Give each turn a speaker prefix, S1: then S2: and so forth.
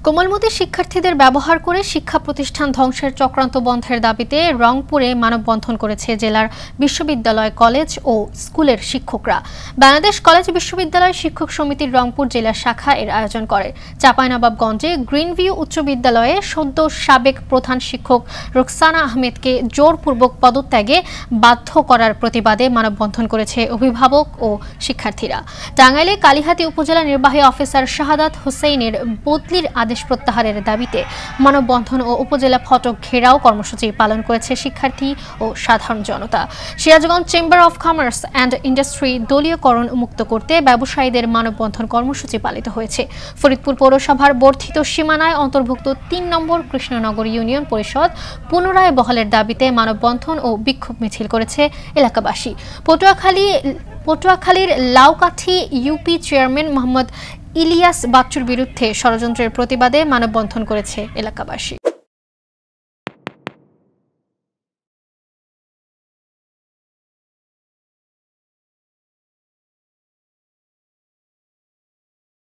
S1: কোমলমতি শিক্ষার্থীদের ব্যবহার করে শিক্ষা প্রতিষ্ঠান ধ্বংসের চক্রান্ত বন্ধের দাবিতে রংপুরে মানববন্ধন করেছে জেলার বিশ্ববিদ্যালয়, কলেজ ও স্কুলের শিক্ষকরা। বাংলাদেশ কলেজ বিশ্ববিদ্যালয় শিক্ষক সমিতির রংপুর জেলা শাখা এর আয়োজন করে। চাঁপাইনবাবগঞ্জে গ্রিনভিউ উচ্চ বিদ্যালয়ে সদ্য সাবেক প্রধান শিক্ষক রোকসানা আহমেদকে জোরপূর্বক পদত্যাগে বাধ্য করার প্রতিবাদে মানববন্ধন করেছে অভিভাবক ও শিক্ষার্থীরা। টাঙ্গাইলে কালিহাতী উপজেলা নির্বাহী অফিসার শাহাদাত হোসেনের বদলির আদেশ প্রত্যাহারের দাবিতে মানববন্ধন ও উপজেলা ফটক ঘেরাও কর্মসূচি পালন করেছে শিক্ষার্থী ও সাধারণ জনতা। Sirajganj chamber of commerce and industry দলীয়করণ মুক্ত করতে ব্যবসায়ীদের মানববন্ধন কর্মসূচি পালিত হয়েছে। ফরিদপুর পৌরসভার বর্ধিত সীমানায় অন্তর্ভুক্ত ৩ নম্বর কৃষ্ণনগর ইউনিয়ন পরিষদ পুনরায় বহালের দাবিতে মানববন্ধন ও বিক্ষোভ মিছিল করেছে এলাকাবাসী। পটুয়াখালীর লাউকাঠি ইউপি চেয়ারম্যান মোহাম্মদ ইলিয়াস বাচ্চুর বিরুদ্ধে ষড়যন্ত্রের প্রতিবাদে মানববন্ধন করেছে এলাকাবাসী।